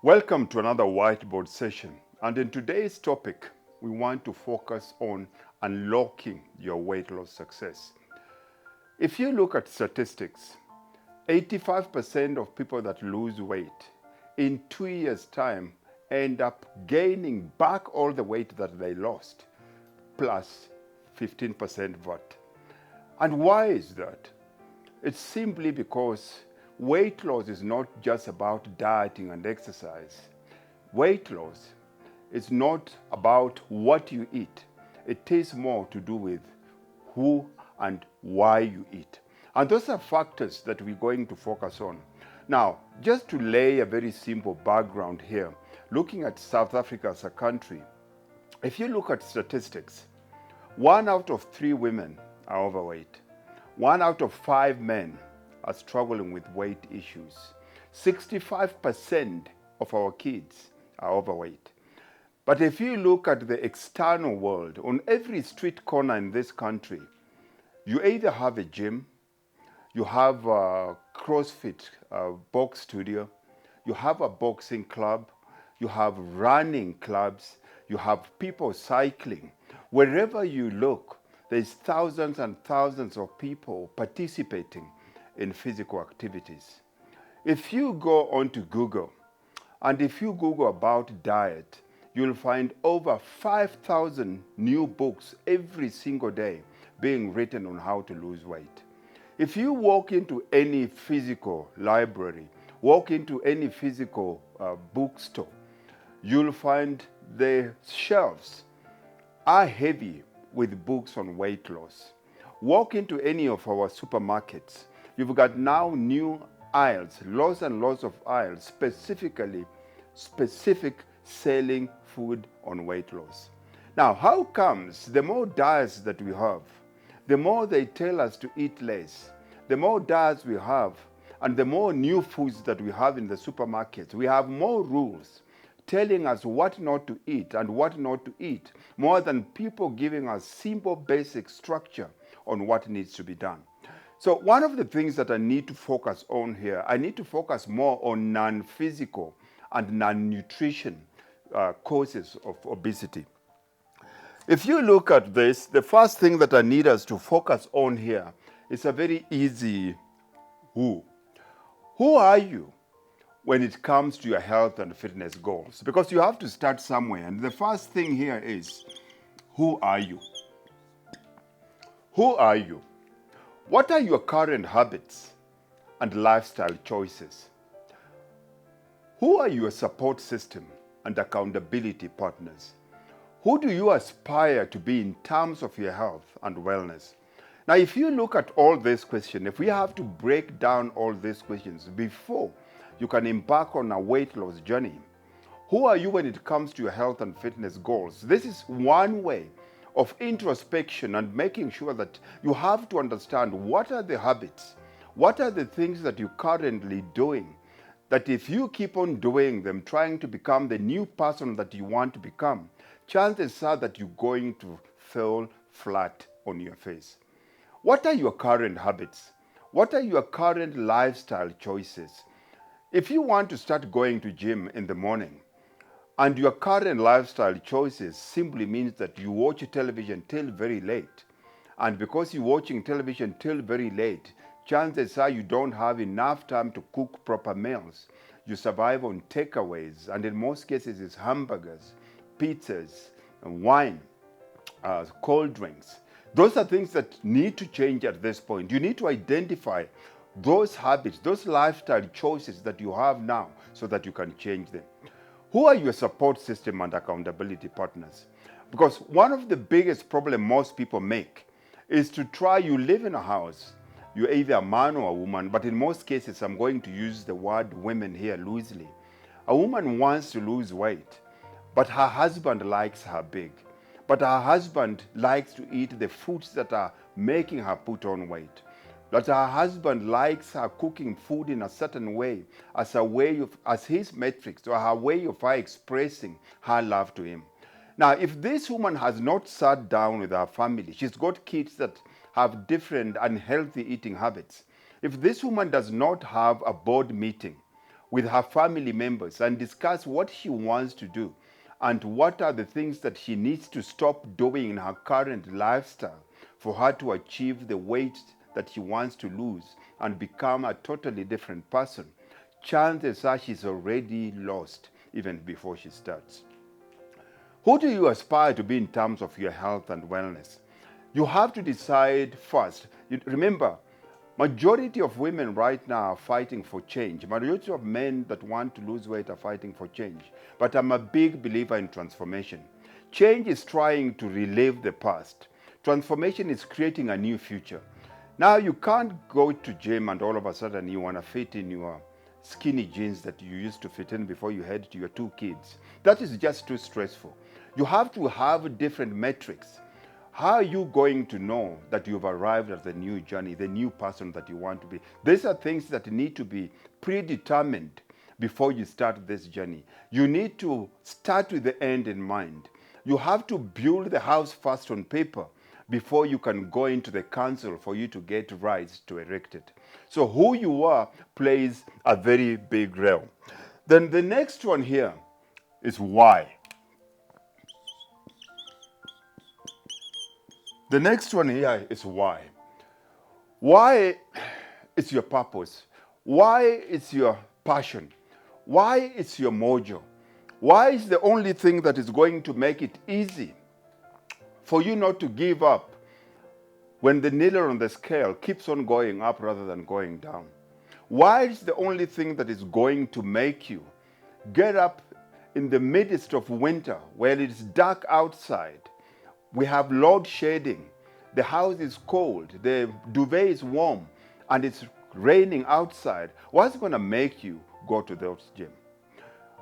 Welcome to another whiteboard session, and in today's topic we want to focus on unlocking your weight loss success. If you look at statistics, 85% of people that lose weight in 2 years' time end up gaining back all the weight that they lost, plus 15% VAT. And why is that? It's simply because weight loss is not just about dieting and exercise. Weight loss is not about what you eat. It is more to do with who and why you eat. And those are factors that we're going to focus on. Now, just to lay a very simple background here, looking at South Africa as a country, if you look at statistics, 1 out of 3 women are overweight. 1 out of 5 men are struggling with weight issues. 65% of our kids are overweight. But if you look at the external world, on every street corner in this country, you either have a gym, you have a CrossFit box studio, you have a boxing club, you have running clubs, you have people cycling. Wherever you look, there's thousands and thousands of people participating in physical activities. If you go onto Google, and if you Google about diet, you'll find over 5,000 new books every single day being written on how to lose weight. If you walk into any physical library, walk into any physical bookstore, you'll find the shelves are heavy with books on weight loss. Walk into any of our supermarkets, you've got now new aisles, lots and lots of aisles, specific selling food on weight loss. Now, how comes the more diets that we have, the more they tell us to eat less, the more diets we have, and the more new foods that we have in the supermarkets, we have more rules telling us what not to eat and what not to eat, more than people giving us simple basic structure on what needs to be done. So one of the things that I need to focus on here, I need to focus more on non-physical and non-nutrition causes of obesity. If you look at this, the first thing that I need us to focus on here is a very easy who. Who are you when it comes to your health and fitness goals? Because you have to start somewhere. And the first thing here is, who are you? Who are you? What are your current habits and lifestyle choices? Who are your support system and accountability partners? Who do you aspire to be in terms of your health and wellness? Now, if you look at all these questions, if we have to break down all these questions before you can embark on a weight loss journey, who are you when it comes to your health and fitness goals? This is one way of introspection and making sure that you have to understand what are the habits, what are the things that you're currently doing, that if you keep on doing them, trying to become the new person that you want to become, chances are that you're going to fall flat on your face. What are your current habits? What are your current lifestyle choices? If you want to start going to gym in the morning, and your current lifestyle choices simply means that you watch television till very late, and because you're watching television till very late, chances are you don't have enough time to cook proper meals. You survive on takeaways, and in most cases it's hamburgers, pizzas, and wine, cold drinks. Those are things that need to change at this point. You need to identify those habits, those lifestyle choices that you have now so that you can change them. Who are your support system and accountability partners? Because one of the biggest problems most people make is to try, you live in a house, you're either a man or a woman, but in most cases, I'm going to use the word women here loosely. A woman wants to lose weight, but her husband likes her big. But her husband likes to eat the foods that are making her put on weight. That her husband likes her cooking food in a certain way as his metrics or her way of her expressing her love to him. Now, if this woman has not sat down with her family, she's got kids that have different unhealthy eating habits. If this woman does not have a board meeting with her family members and discuss what she wants to do and what are the things that she needs to stop doing in her current lifestyle for her to achieve the weight that she wants to lose and become a totally different person, chances are she's already lost even before she starts. Who do you aspire to be in terms of your health and wellness? You have to decide first. Remember, majority of women right now are fighting for change. Majority of men that want to lose weight are fighting for change. But I'm a big believer in transformation. Change is trying to relive the past. Transformation is creating a new future. Now you can't go to gym and all of a sudden you want to fit in your skinny jeans that you used to fit in before you had to your two kids. That is just too stressful. You have to have different metrics. How are you going to know that you've arrived at the new journey, the new person that you want to be? These are things that need to be predetermined before you start this journey. You need to start with the end in mind. You have to build the house first on paper before you can go into the council for you to get rights to erect it. So who you are plays a very big role. Then the next one here is why. The next one here is why. Why is your purpose? Why is your passion? Why is your mojo? Why is the only thing that is going to make it easy for you not to give up when the needle on the scale keeps on going up rather than going down? Why is the only thing that is going to make you get up in the midst of winter where it's dark outside? We have load shedding. The house is cold. The duvet is warm and it's raining outside. What's going to make you go to the gym?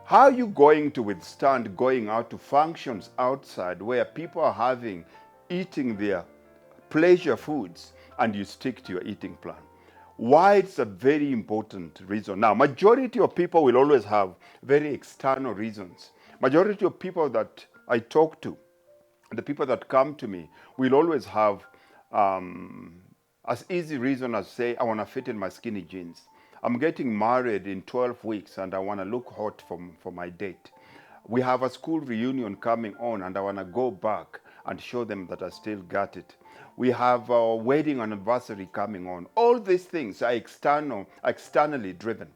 How are you going to withstand going out to functions outside where people are eating their pleasure foods and you stick to your eating plan? Why it's a very important reason. Now, majority of people will always have very external reasons. Majority of people that I talk to, the people that come to me, will always have as easy reason as say, I want to fit in my skinny jeans. I'm getting married in 12 weeks and I want to look hot for my date. We have a school reunion coming on and I want to go back and show them that I still got it. We have a wedding anniversary coming on. All these things are externally driven.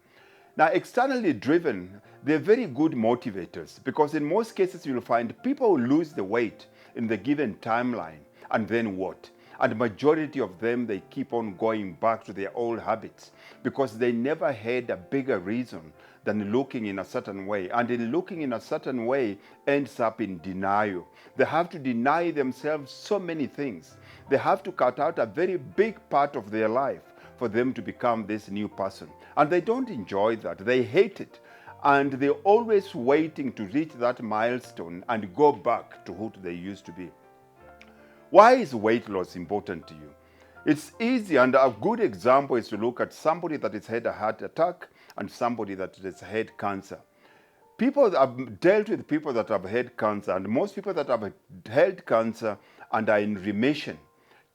Now, externally driven, they're very good motivators because in most cases you'll find people who lose the weight in the given timeline and then what? And the majority of them, they keep on going back to their old habits because they never had a bigger reason than looking in a certain way. And in looking in a certain way ends up in denial. They have to deny themselves so many things. They have to cut out a very big part of their life for them to become this new person. And they don't enjoy that. They hate it. And they're always waiting to reach that milestone and go back to who they used to be. Why is weight loss important to you? It's easy, and a good example is to look at somebody that has had a heart attack and somebody that has had cancer. People have dealt with people that have had cancer, and most people that have had cancer and are in remission,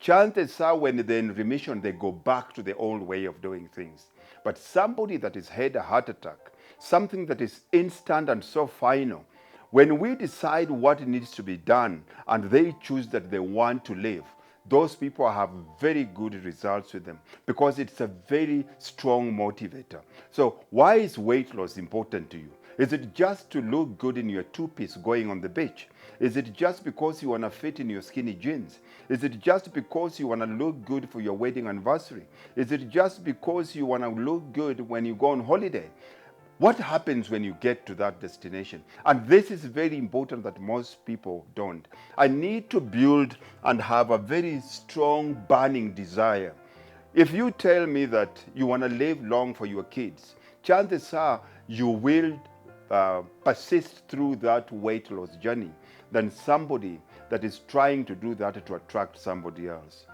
chances are when they're in remission, they go back to the old way of doing things. But somebody that has had a heart attack, something that is instant and so final, when we decide what needs to be done and they choose that they want to live, those people have very good results with them because it's a very strong motivator. So why is weight loss important to you? Is it just to look good in your two-piece going on the beach? Is it just because you want to fit in your skinny jeans? Is it just because you want to look good for your wedding anniversary? Is it just because you want to look good when you go on holiday? What happens when you get to that destination? And this is very important that most people don't. I need to build and have a very strong burning desire. If you tell me that you want to live long for your kids, chances are you will persist through that weight loss journey than somebody that is trying to do that to attract somebody else.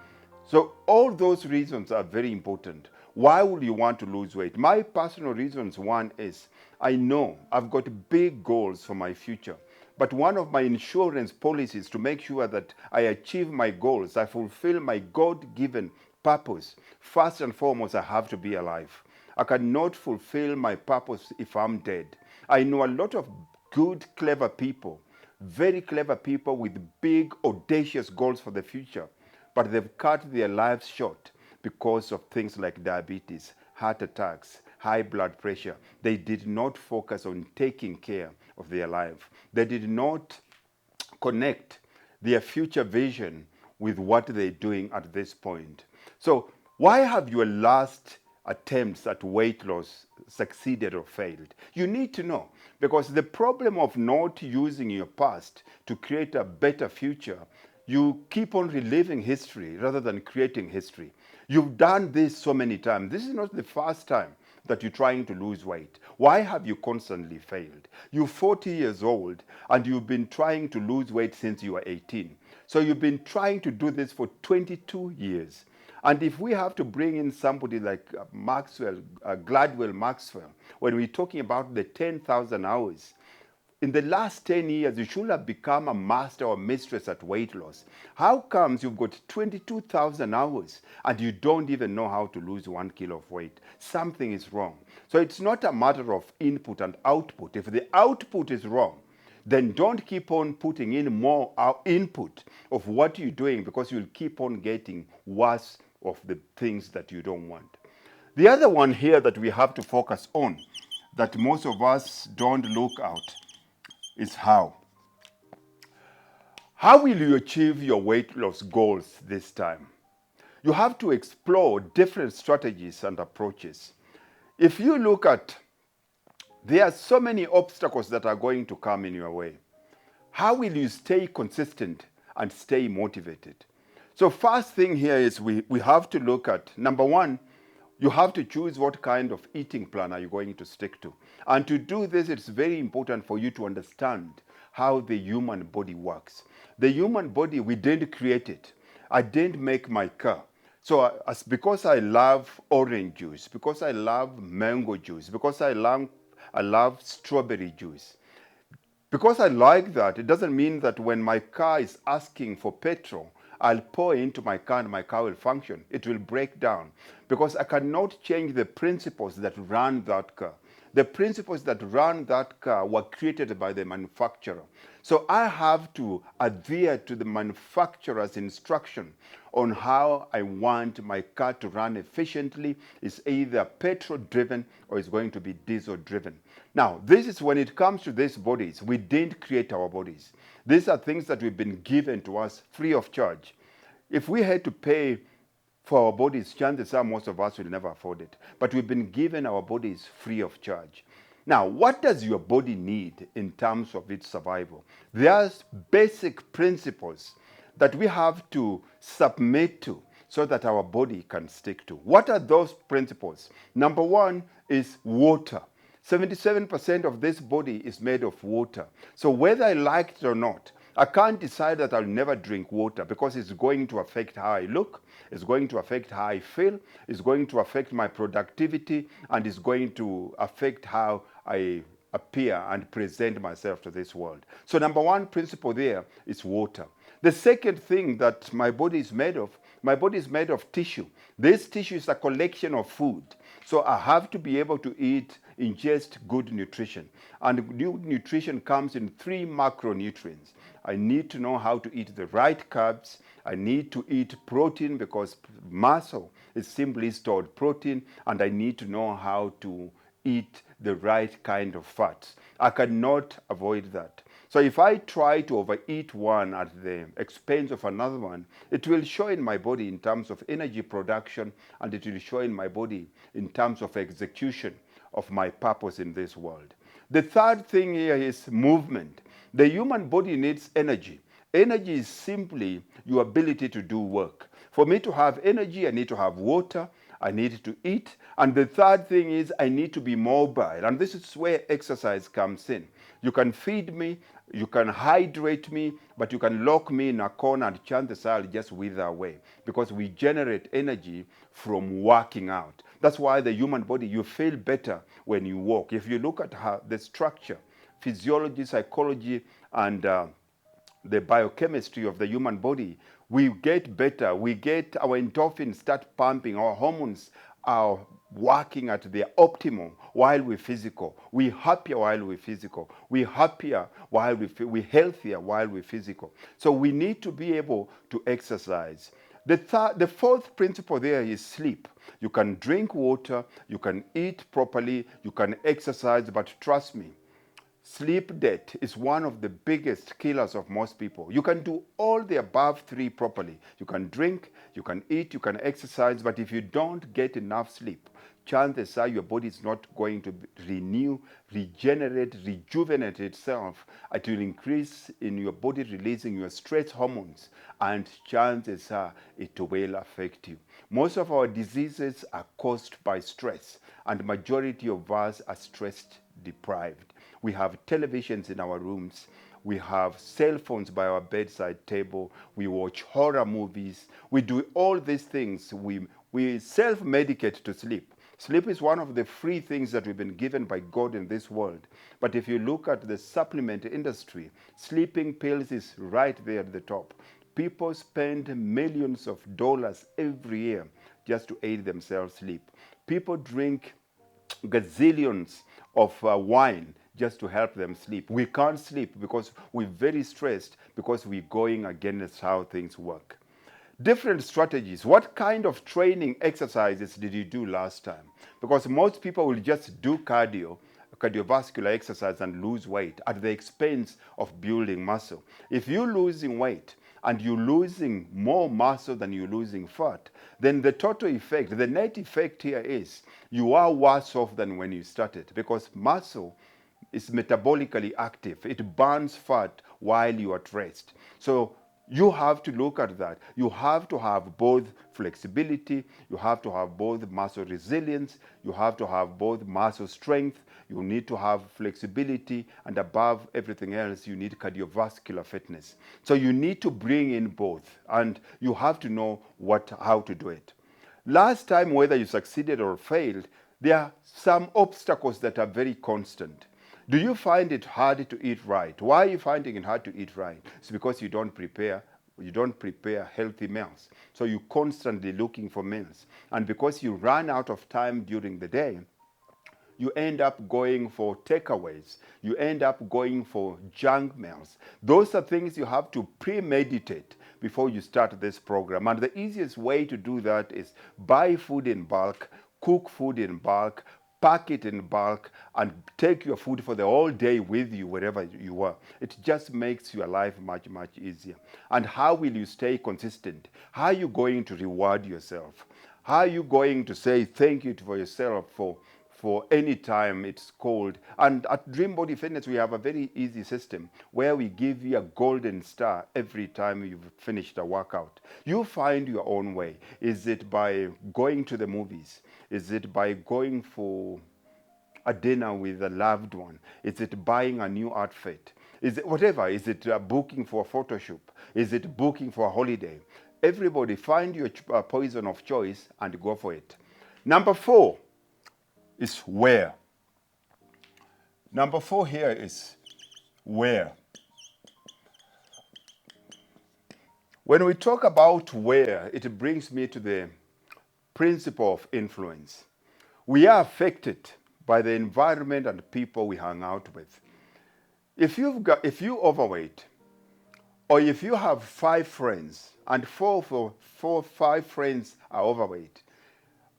So all those reasons are very important. Why would you want to lose weight? My personal reasons, one is I know I've got big goals for my future. But one of my insurance policies to make sure that I achieve my goals, I fulfill my God-given purpose, first and foremost, I have to be alive. I cannot fulfill my purpose if I'm dead. I know a lot of good, clever people, very clever people with big, audacious goals for the future, but they've cut their lives short because of things like diabetes, heart attacks, high blood pressure. They did not focus on taking care of their life. They did not connect their future vision with what they're doing at this point. So, why have your last attempts at weight loss succeeded or failed? You need to know, because the problem of not using your past to create a better future, you keep on reliving history rather than creating history. You've done this so many times. This is not the first time that you're trying to lose weight. Why have you constantly failed? You're 40 years old and you've been trying to lose weight since you were 18. So you've been trying to do this for 22 years. And if we have to bring in somebody like Gladwell Maxwell, when we're talking about the 10,000 hours, in the last 10 years, you should have become a master or mistress at weight loss. How comes you've got 22,000 hours and you don't even know how to lose 1 kilo of weight? Something is wrong. So it's not a matter of input and output. If the output is wrong, then don't keep on putting in more input of what you're doing, because you'll keep on getting worse of the things that you don't want. The other one here that we have to focus on, that most of us don't look out, is how. How will you achieve your weight loss goals this time? You have to explore different strategies and approaches. If you look at, there are so many obstacles that are going to come in your way. How will you stay consistent and stay motivated? So first thing here is we have to look at, number one, you have to choose what kind of eating plan are you going to stick to. And to do this, it's very important for you to understand how the human body works. The human body, we didn't create it. I didn't make my car. So because I love orange juice, because I love mango juice, because I love strawberry juice, because I like that, it doesn't mean that when my car is asking for petrol, I'll pour into my car and my car will function. It will break down because I cannot change the principles that run that car. The principles that run that car were created by the manufacturer. So I have to adhere to the manufacturer's instruction on how I want my car to run efficiently. It's either petrol driven or it's going to be diesel driven. Now, this is when it comes to these bodies, we didn't create our bodies. These are things that we've been given to us free of charge. If we had to pay for our bodies, chances are most of us will never afford it. But we've been given our bodies free of charge. Now, what does your body need in terms of its survival? There's basic principles that we have to submit to so that our body can stick to. What are those principles? Number one is water. 77% of this body is made of water. So whether I like it or not, I can't decide that I'll never drink water, because it's going to affect how I look, it's going to affect how I feel, it's going to affect my productivity, and it's going to affect how I appear and present myself to this world. So number one principle there is water. The second thing that my body is made of tissue. This tissue is a collection of food. So I have to be able to ingest good nutrition. And good nutrition comes in 3 macronutrients. I need to know how to eat the right carbs. I need to eat protein, because muscle is simply stored protein. And I need to know how to eat the right kind of fats. I cannot avoid that. So if I try to overeat one at the expense of another one, it will show in my body in terms of energy production, and it will show in my body in terms of execution of my purpose in this world. The third thing here is movement. The human body needs energy. Energy is simply your ability to do work. For me to have energy, I need to have water, I need to eat, and the third thing is I need to be mobile. And this is where exercise comes in. You can feed me, you can hydrate me, but you can lock me in a corner and chances are I'll just wither away, because we generate energy from working out. That's why the human body, you feel better when you walk. If you look at the structure, physiology, psychology, and the biochemistry of the human body, we get better. We get our endorphins start pumping, our hormones are working at their optimum while we're physical. We're happier while we're physical. We're happier while we're healthier while we're physical. So we need to be able to exercise. The fourth principle there is sleep. You can drink water, you can eat properly, you can exercise, but trust me, sleep debt is one of the biggest killers of most people. You can do all the above three properly. You can drink, you can eat, you can exercise, but if you don't get enough sleep, chances are your body is not going to renew, regenerate, rejuvenate itself. It will increase in your body releasing your stress hormones, and chances are it will affect you. Most of our diseases are caused by stress, and the majority of us are stress deprived. We have televisions in our rooms. We have cell phones by our bedside table. We watch horror movies. We do all these things. We self-medicate to sleep. Sleep is one of the free things that we've been given by God in this world. But if you look at the supplement industry, sleeping pills is right there at the top. People spend millions of dollars every year just to aid themselves sleep. People drink gazillions of wine just to help them sleep. We can't sleep because we're very stressed because we're going against how things work. Different strategies. What kind of training exercises did you do last time? Because most people will just do cardiovascular exercise and lose weight at the expense of building muscle. If you're losing weight and you're losing more muscle than you're losing fat, then the total effect, the net effect here is you are worse off than when you started, because muscle is metabolically active. It burns fat while you are at rest. So you have to look at that. You have to have both flexibility, you have to have both muscle resilience, you have to have both muscle strength, you need to have flexibility, and above everything else, you need cardiovascular fitness. So you need to bring in both, and you have to know how to do it. Last time, whether you succeeded or failed, there are some obstacles that are very constant. Do you find it hard to eat right? Why are you finding it hard to eat right? It's because you don't prepare healthy meals. So you're constantly looking for meals. And because you run out of time during the day, you end up going for takeaways. You end up going for junk meals. Those are things you have to premeditate before you start this program. And the easiest way to do that is buy food in bulk, cook food in bulk, pack it in bulk, and take your food for the whole day with you wherever you are. It just makes your life much, much easier. And how will you stay consistent? How are you going to reward yourself? How are you going to say thank you for yourself for any time it's cold? And at Dream Body Fitness, we have a very easy system where we give you a golden star every time you've finished a workout. You find your own way. Is it by going to the movies? Is it by going for a dinner with a loved one? Is it buying a new outfit? Is it whatever? Is it booking for a photo shoot? Is it booking for a holiday? Everybody find your poison of choice and go for it. Number 4 is where. Number 4 here is where. When we talk about where, it brings me to the principle of influence. We are affected by the environment and people we hang out with. If you overweight, or if you have 5 friends and 5 friends are overweight,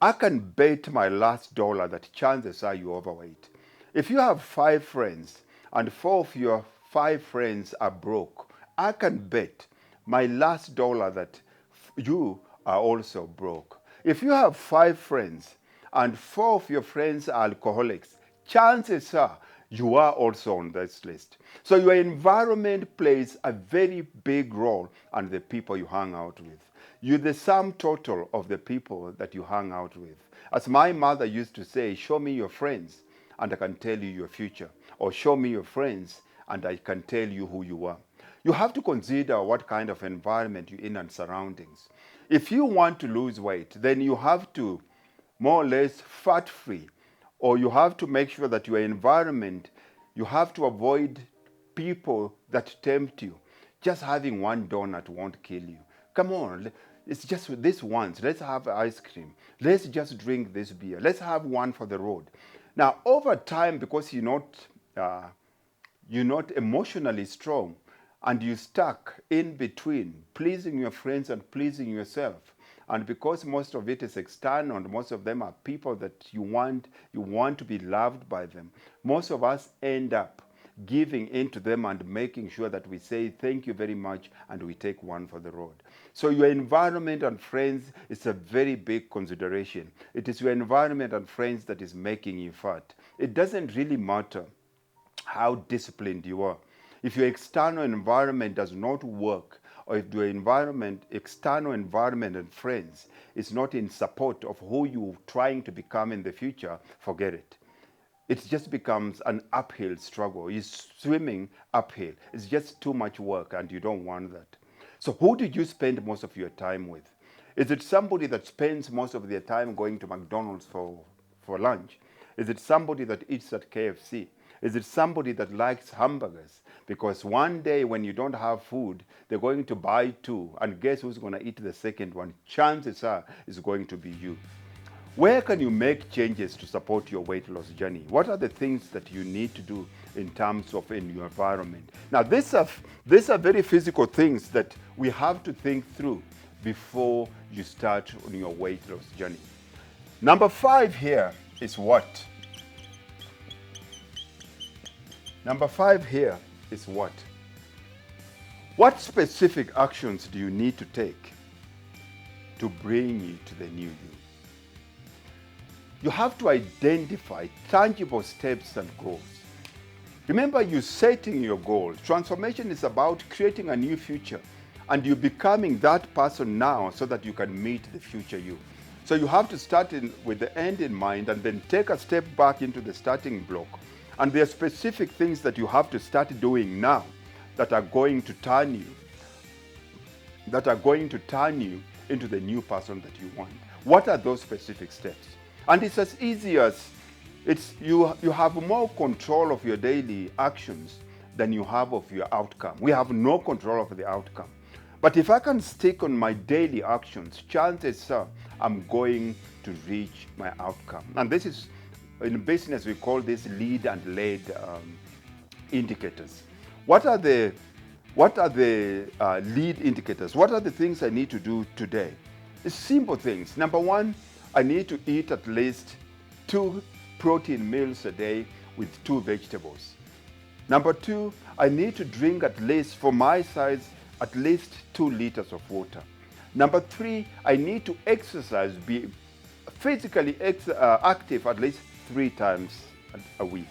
I can bet my last dollar that chances are you're overweight. If you have 5 friends and 4 of your 5 friends are broke, I can bet my last dollar that you are also broke. If you have 5 friends and 4 of your friends are alcoholics, chances are you are also on this list. So your environment plays a very big role on the people you hang out with. You're the sum total of the people that you hang out with. As my mother used to say, show me your friends and I can tell you your future. Or show me your friends and I can tell you who you are. You have to consider what kind of environment you're in and surroundings. If you want to lose weight, then you have to more or less fat-free, or you have to make sure that your environment, you have to avoid people that tempt you. Just having one donut won't kill you. Come on, It's just this once. Let's have ice cream. Let's just drink this beer. Let's have one for the road. Now, over time, because you're not emotionally strong, and you're stuck in between pleasing your friends and pleasing yourself. And because most of it is external and most of them are people that you want to be loved by them, most of us end up giving in to them and making sure that we say thank you very much and we take one for the road. So your environment and friends is a very big consideration. It is your environment and friends that is making you fat. It doesn't really matter how disciplined you are. If your external environment does not work, or if your external environment and friends is not in support of who you're trying to become in the future, forget it. It just becomes an uphill struggle. You're swimming uphill. It's just too much work and you don't want that. So who did you spend most of your time with? Is it somebody that spends most of their time going to McDonald's for lunch? Is it somebody that eats at KFC? Is it somebody that likes hamburgers? Because one day when you don't have food, they're going to buy two. And guess who's going to eat the second one? Chances are it's going to be you. Where can you make changes to support your weight loss journey? What are the things that you need to do in terms of in your environment? Now, these are very physical things that we have to think through before you start on your weight loss journey. Number 5 here is what? Number 5 here is what? What specific actions do you need to take to bring you to the new you? You have to identify tangible steps and goals. Remember, you're setting your goals. Transformation is about creating a new future, and you're becoming that person now so that you can meet the future you. So you have to start with the end in mind and then take a step back into the starting block. And there are specific things that you have to start doing now that are going to turn you into the new person that you want. What are those specific steps? And it's as easy as you have more control of your daily actions than you have of your outcome. We have no control of the outcome. But if I can stick on my daily actions, chances are I'm going to reach my outcome. And this is, in business, we call this lead and lead indicators. What are the lead indicators? What are the things I need to do today? It's simple things. Number 1, I need to eat at least 2 protein meals a day with 2 vegetables. Number 2, I need to drink at least, for my size, at least 2 liters of water. Number 3, I need to exercise, be physically active at least 3 times a week.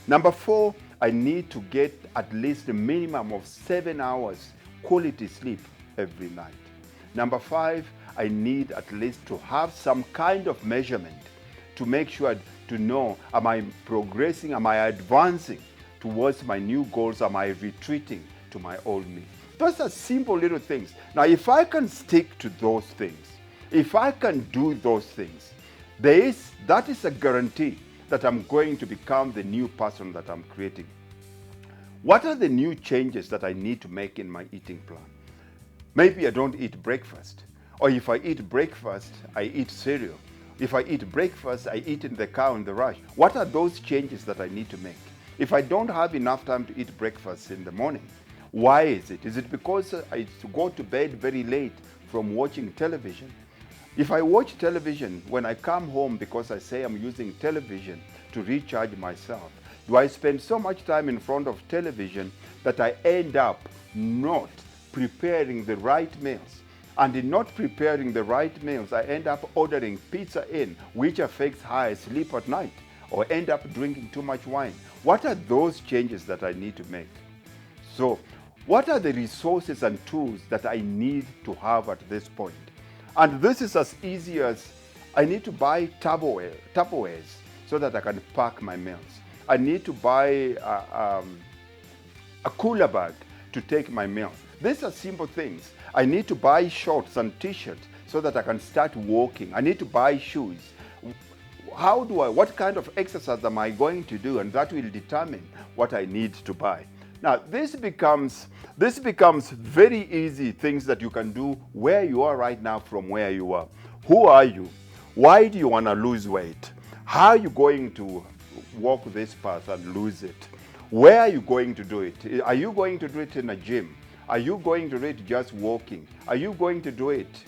Number 4, I need to get at least a minimum of 7 hours quality sleep every night. Number 5, I need at least to have some kind of measurement to make sure to know, am I progressing, am I advancing towards my new goals, am I retreating to my old me? Those are simple little things. Now, if I can stick to those things, if I can do those things, that is a guarantee that I'm going to become the new person that I'm creating. What are the new changes that I need to make in my eating plan? Maybe I don't eat breakfast. Or if I eat breakfast, I eat cereal. If I eat breakfast, I eat in the car in the rush. What are those changes that I need to make? If I don't have enough time to eat breakfast in the morning, why is it? Is it because I go to bed very late from watching television? If I watch television, when I come home, because I say I'm using television to recharge myself, do I spend so much time in front of television that I end up not preparing the right meals? And in not preparing the right meals, I end up ordering pizza in, which affects how I sleep at night, or end up drinking too much wine. What are those changes that I need to make? So, what are the resources and tools that I need to have at this point? And this is as easy as I need to buy Tupperwares so that I can pack my meals. I need to buy a cooler bag to take my meals. These are simple things. I need to buy shorts and t-shirts so that I can start walking. I need to buy shoes. What kind of exercise am I going to do? And that will determine what I need to buy. Now, this becomes very easy things that you can do where you are right now from where you are. Who are you? Why do you want to lose weight? How are you going to walk this path and lose it? Where are you going to do it? Are you going to do it in a gym? Are you going to do it just walking? Are you going to do it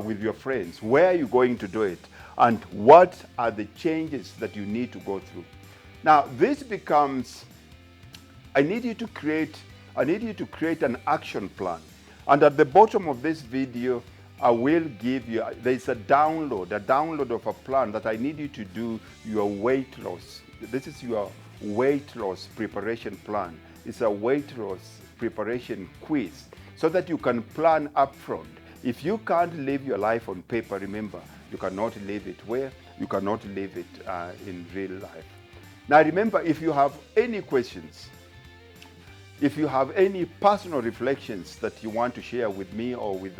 with your friends? Where are you going to do it? And what are the changes that you need to go through? Now, this becomes, I need you to create an action plan. And at the bottom of this video, I will give you, there's a download of a plan that I need you to do your weight loss. This is your weight loss preparation plan. It's a weight loss preparation quiz so that you can plan upfront. If you can't live your life on paper, remember, you cannot live it where? You cannot live it in real life. Now remember, if you have any questions, if you have any personal reflections that you want to share with me or with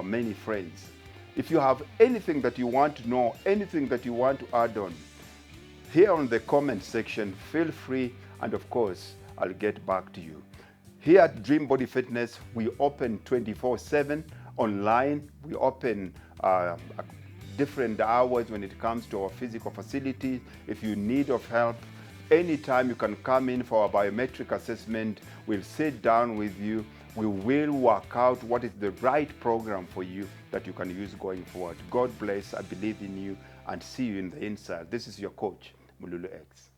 many friends, if you have anything that you want to know, anything that you want to add on, here on the comment section, feel free, and of course, I'll get back to you. Here at Dream Body Fitness, we open 24/7 online. We open different hours when it comes to our physical facilities. If you need of help, anytime you can come in for a biometric assessment. We'll sit down with you. We will work out what is the right program for you that you can use going forward. God bless. I believe in you, and see you in the inside. This is your coach, Mululu X.